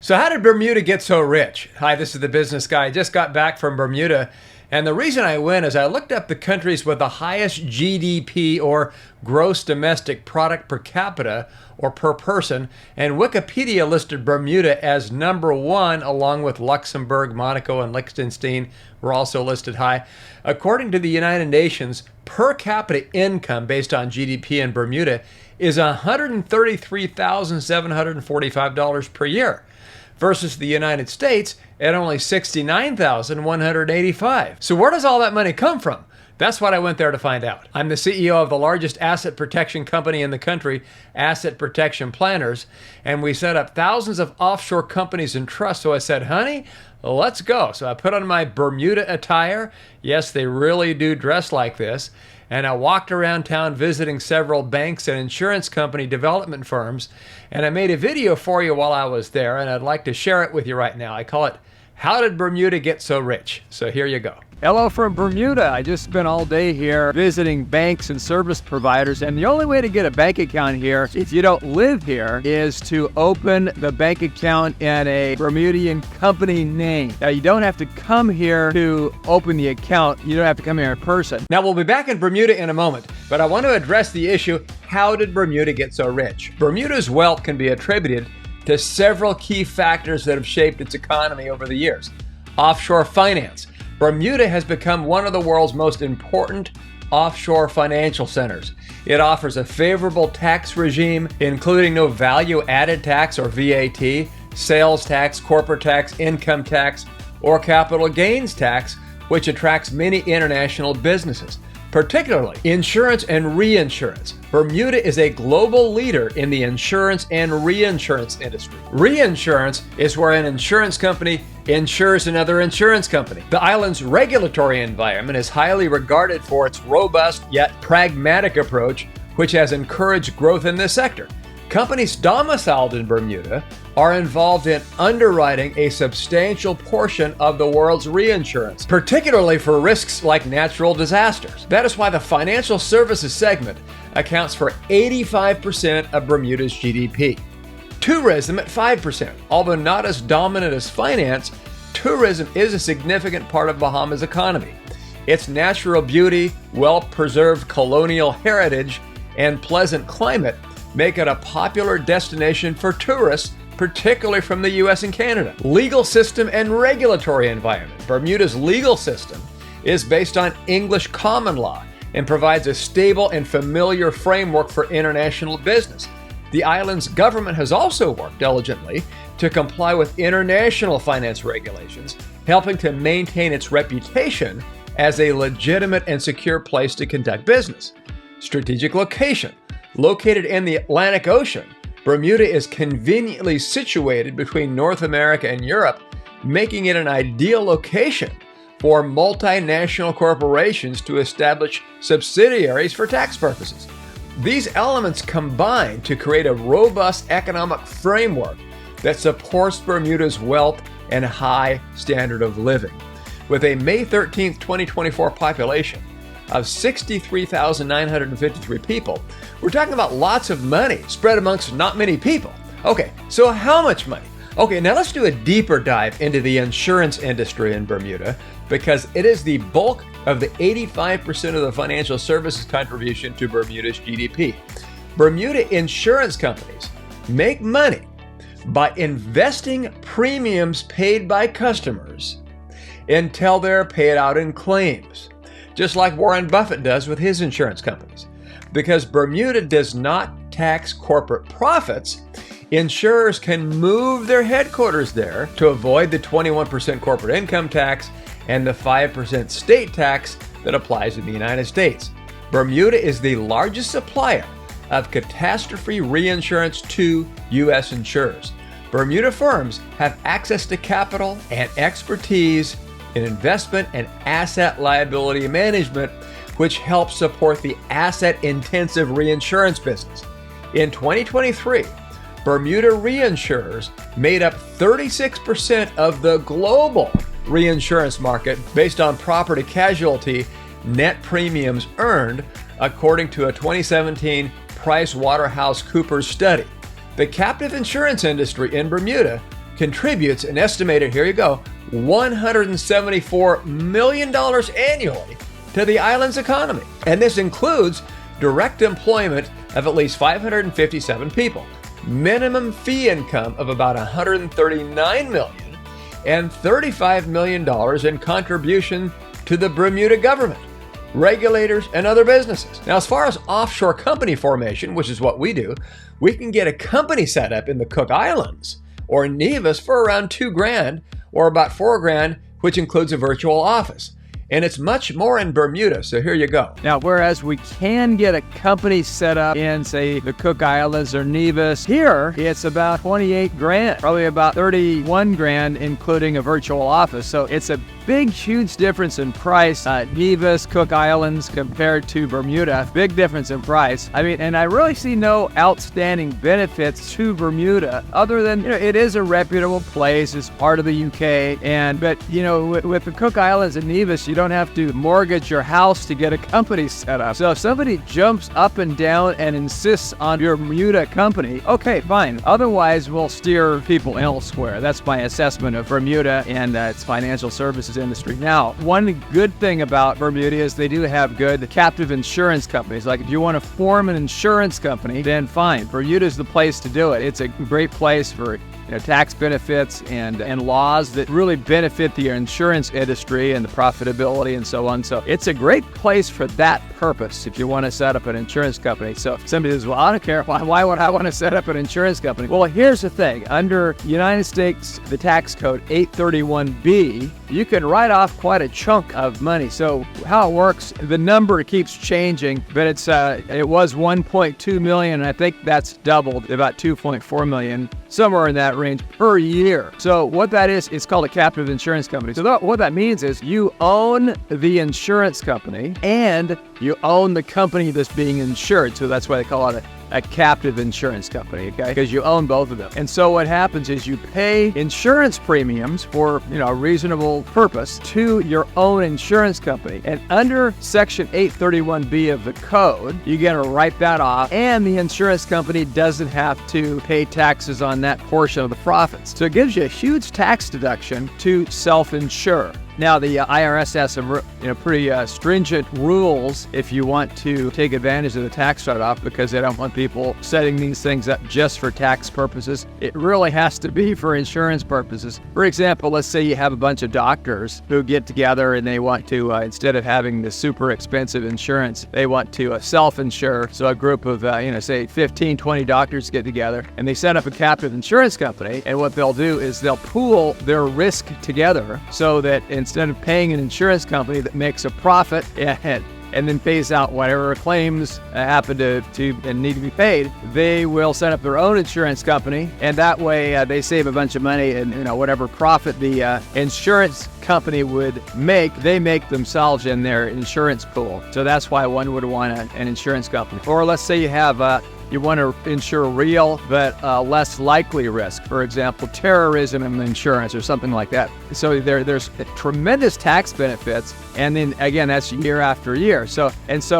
So how did Bermuda get so rich? Hi, this is the business guy. I just got back from Bermuda. And the reason I went is I looked up the countries with the highest GDP, or gross domestic product, per capita or per person. And Wikipedia listed Bermuda as number one, along with Luxembourg, Monaco, and Liechtenstein were also listed high. According to the United Nations, per capita income based on GDP in Bermuda is $133,745 per year, versus the United States at only $69,185. So where does all that money come from? That's what I went there to find out. I'm the CEO of the largest asset protection company in the country, Asset Protection Planners, and we set up thousands of offshore companies and trusts. So I said, honey, let's go. So I put on my Bermuda attire. Yes, they really do dress like this. And I walked around town visiting several banks and insurance company development firms. And I made a video for you while I was there, and I'd like to share it with you right now. I call it, How Did Bermuda Get So Rich? So here you go. Hello from Bermuda. I just spent all day here visiting banks and service providers, and the only way to get a bank account here, if you don't live here, is to open the bank account in a Bermudian company name. Now, you don't have to come here to open the account. You don't have to come here in person. Now, we'll be back in Bermuda in a moment, but I want to address the issue, how did Bermuda get so rich? Bermuda's wealth can be attributed to several key factors that have shaped its economy over the years. Offshore finance. Bermuda has become one of the world's most important offshore financial centers. It offers a favorable tax regime, including no value-added tax or VAT, sales tax, corporate tax, income tax, or capital gains tax, which attracts many international businesses, particularly insurance and reinsurance. Bermuda is a global leader in the insurance and reinsurance industry. Reinsurance is where an insurance company insures another insurance company. The island's regulatory environment is highly regarded for its robust yet pragmatic approach, which has encouraged growth in this sector. Companies domiciled in Bermuda are involved in underwriting a substantial portion of the world's reinsurance, particularly for risks like natural disasters. That is why the financial services segment accounts for 85% of Bermuda's GDP. Tourism at 5%. Although not as dominant as finance, tourism is a significant part of Bahamas' economy. Its natural beauty, well-preserved colonial heritage, and pleasant climate make it a popular destination for tourists, particularly from the US and Canada. Legal system and regulatory environment. Bermuda's legal system is based on English common law and provides a stable and familiar framework for international business. The island's government has also worked diligently to comply with international finance regulations, helping to maintain its reputation as a legitimate and secure place to conduct business. Strategic location. Located in the Atlantic Ocean, Bermuda is conveniently situated between North America and Europe, making it an ideal location for multinational corporations to establish subsidiaries for tax purposes. These elements combine to create a robust economic framework that supports Bermuda's wealth and high standard of living. With a May 13, 2024 population of 63,953 people, we're talking about lots of money spread amongst not many people. Okay, so how much money? Okay, now let's do a deeper dive into the insurance industry in Bermuda, because it is the bulk of the 85% of the financial services contribution to Bermuda's GDP. Bermuda insurance companies make money by investing premiums paid by customers until they're paid out in claims, just like Warren Buffett does with his insurance companies. Because Bermuda does not tax corporate profits, insurers can move their headquarters there to avoid the 21% corporate income tax and the 5% state tax that applies in the United States. Bermuda is the largest supplier of catastrophe reinsurance to U.S. insurers. Bermuda firms have access to capital and expertise in investment and asset liability management, which helps support the asset-intensive reinsurance business. In 2023, Bermuda reinsurers made up 36% of the global reinsurance market based on property casualty net premiums earned, according to a 2017 PricewaterhouseCoopers study. The captive insurance industry in Bermuda contributes an estimated, here you go, $174 million annually to the island's economy. And this includes direct employment of at least 557 people, minimum fee income of about $139 million, and $35 million in contribution to the Bermuda government, regulators, and other businesses. Now, as far as offshore company formation, which is what we do, we can get a company set up in the Cook Islands or Nevis for around $2,000 or about $4,000, which includes a virtual office. And it's much more in Bermuda, so here you go. Now, whereas we can get a company set up in, say, the Cook Islands or Nevis, here it's about $28,000, probably about $31,000, including a virtual office. So it's a big, huge difference in price. Nevis, Cook Islands compared to Bermuda, big difference in price. I mean, and I really see no outstanding benefits to Bermuda other than, it is a reputable place. It's part of the UK. But with the Cook Islands and Nevis, you don't have to mortgage your house to get a company set up. So if somebody jumps up and down and insists on your Bermuda company, okay, fine. Otherwise, we'll steer people elsewhere. That's my assessment of Bermuda and its financial services industry. Now, one good thing about Bermuda is they do have good captive insurance companies. Like if you want to form an insurance company, then fine. Bermuda is the place to do it. It's a great place for tax benefits and laws that really benefit the insurance industry and the profitability and so on. So it's a great place for that purpose if you want to set up an insurance company. So if somebody says, well, I don't care. Why would I want to set up an insurance company? Well, here's the thing. Under United States, the tax code 831B, you can write off quite a chunk of money. So how it works, the number keeps changing, but it was 1.2 million. I think that's doubled, about 2.4 million, somewhere in that range per year. So what that is, it's called a captive insurance company. So what that means is you own the insurance company and you own the company that's being insured. So that's why they call it a captive insurance company, okay? Because you own both of them. And so what happens is you pay insurance premiums for, a reasonable purpose to your own insurance company. And under Section 831B of the code, you get to write that off, and the insurance company doesn't have to pay taxes on that portion of the profits. So it gives you a huge tax deduction to self-insure. Now, the IRS has some pretty stringent rules if you want to take advantage of the tax write-off, because they don't want people setting these things up just for tax purposes. It really has to be for insurance purposes. For example, let's say you have a bunch of doctors who get together and they want to, instead of having the super expensive insurance, they want to self-insure. So a group of, say 15, 20 doctors get together and they set up a captive insurance company. And what they'll do is they'll pool their risk together so that instead of paying an insurance company that makes a profit and then pays out whatever claims happen to and need to be paid, they will set up their own insurance company, and that way they save a bunch of money, and whatever profit the insurance company would make, they make themselves in their insurance pool. So that's why one would want an insurance company. Or let's say you have you want to insure real but less likely risk, for example, terrorism insurance or something like that. So there's tremendous tax benefits, and then again, that's year after year. So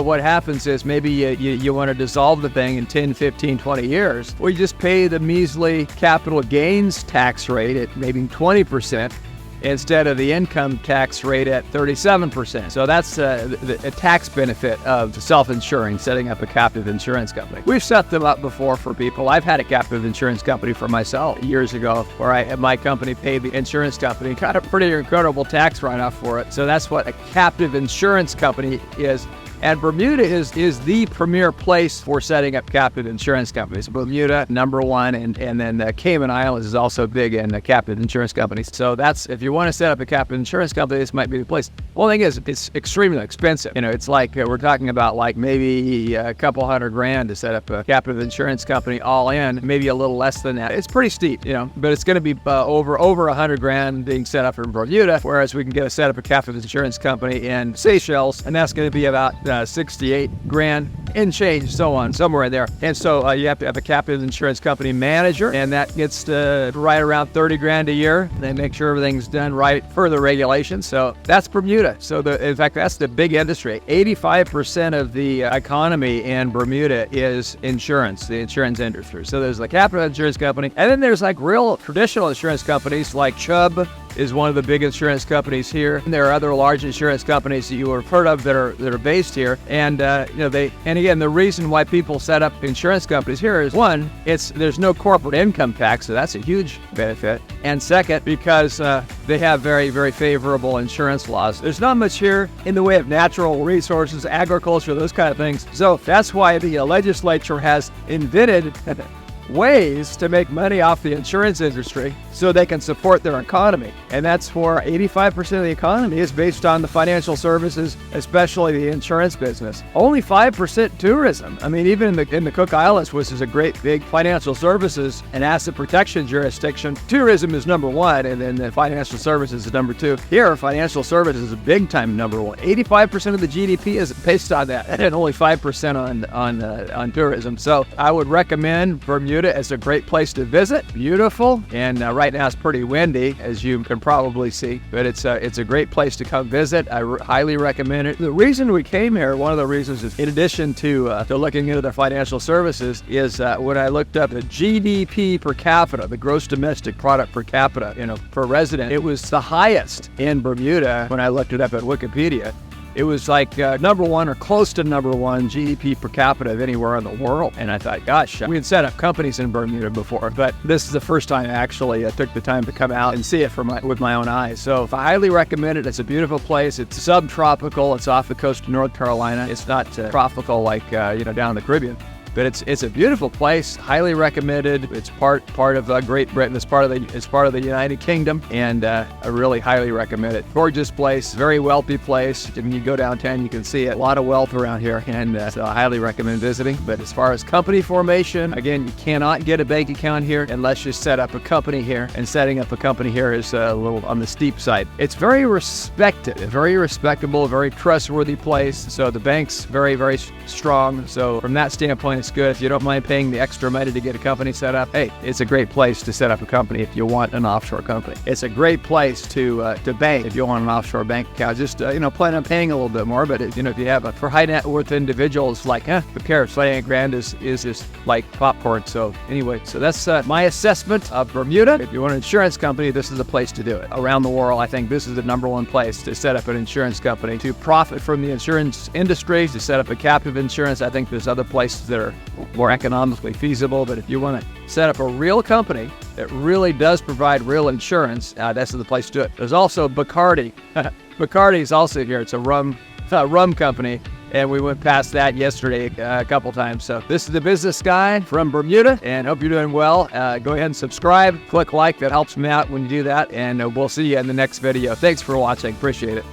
what happens is maybe you want to dissolve the thing in 10, 15, 20 years. Well, you just pay the measly capital gains tax rate at maybe 20%. Instead of the income tax rate at 37%. So that's a tax benefit of self-insuring, setting up a captive insurance company. We've set them up before for people. I've had a captive insurance company for myself years ago, where my company paid the insurance company, got a pretty incredible tax write-off for it. So that's what a captive insurance company is. And Bermuda is the premier place for setting up captive insurance companies. Bermuda, number one, and then the Cayman Islands is also big in captive insurance companies. So that's, if you want to set up a captive insurance company, this might be the place. One thing is, it's extremely expensive. It's like we're talking about like maybe a couple $100,000 to set up a captive insurance company all in, maybe a little less than that. It's pretty steep, but it's going to be over $100,000 being set up in Bermuda, whereas we can set up a captive insurance company in Seychelles, and that's going to be about $68,000 and change, so on, somewhere in there. And so you have to have a captive insurance company manager, and that gets to right around 30 grand a year. They make sure everything's done right for the regulations. So that's Bermuda. So in fact, that's the big industry. 85% of the economy in Bermuda is insurance, the insurance industry. So there's the captive insurance company, and then there's like real traditional insurance companies like Chubb is one of the big insurance companies here. And there are other large insurance companies that you have heard of that are based here. And again, the reason why people set up insurance companies here is one, there's no corporate income tax, so that's a huge benefit. And second, because they have very, very favorable insurance laws. There's not much here in the way of natural resources, agriculture, those kind of things. So that's why the legislature has invented ways to make money off the insurance industry so they can support their economy. And that's for 85% of the economy is based on the financial services, especially the insurance business. Only 5% tourism. I mean, even in the Cook Islands, which is a great big financial services and asset protection jurisdiction, tourism is number one, and then the financial services is number two. Here, financial services is a big time number one. 85% of the GDP is based on that, and only 5% on tourism. So I would recommend Bermuda as a great place to visit. Beautiful, and right now it's pretty windy, as you can probably see, but it's a great place to come visit. I highly recommend it. The reason we came here, one of the reasons is, in addition to looking into the financial services, is when I looked up the GDP per capita, the gross domestic product per capita, per resident, it was the highest in Bermuda when I looked it up at Wikipedia. It was like number one or close to number one GDP per capita of anywhere in the world. And I thought, gosh, we had set up companies in Bermuda before, but this is the first time I actually took the time to come out and see it with my own eyes. So I highly recommend it. It's a beautiful place. It's subtropical. It's off the coast of North Carolina. It's not tropical like down in the Caribbean. But it's a beautiful place, highly recommended. It's part of Great Britain. It's part of the United Kingdom, and I really highly recommend it. Gorgeous place, very wealthy place. When you go downtown, you can see it. A lot of wealth around here, and so I highly recommend visiting. But as far as company formation, again, you cannot get a bank account here unless you set up a company here, and setting up a company here is a little on the steep side. It's very respected, very respectable, very trustworthy place. So the bank's very, very strong. So from that standpoint, it's good. If you don't mind paying the extra money to get a company set up, hey, it's a great place to set up a company if you want an offshore company. It's a great place to bank if you want an offshore bank account. Just plan on paying a little bit more, but if you have for high net worth individuals, like who cares? $28,000 is just like popcorn. So anyway, so that's my assessment of Bermuda. If you want an insurance company, this is the place to do it. Around the world, I think this is the number one place to set up an insurance company, to profit from the insurance industry, to set up a captive insurance. I think there's other places that are more economically feasible, but if you want to set up a real company that really does provide real insurance, that's the place to do it. There's also Bacardi. Bacardi is also here. It's a rum company, and we went past that yesterday a couple times. So this is the business guy from Bermuda, and hope you're doing well. Go ahead and subscribe, click like. That helps me out when you do that, and we'll see you in the next video. Thanks for watching. Appreciate it.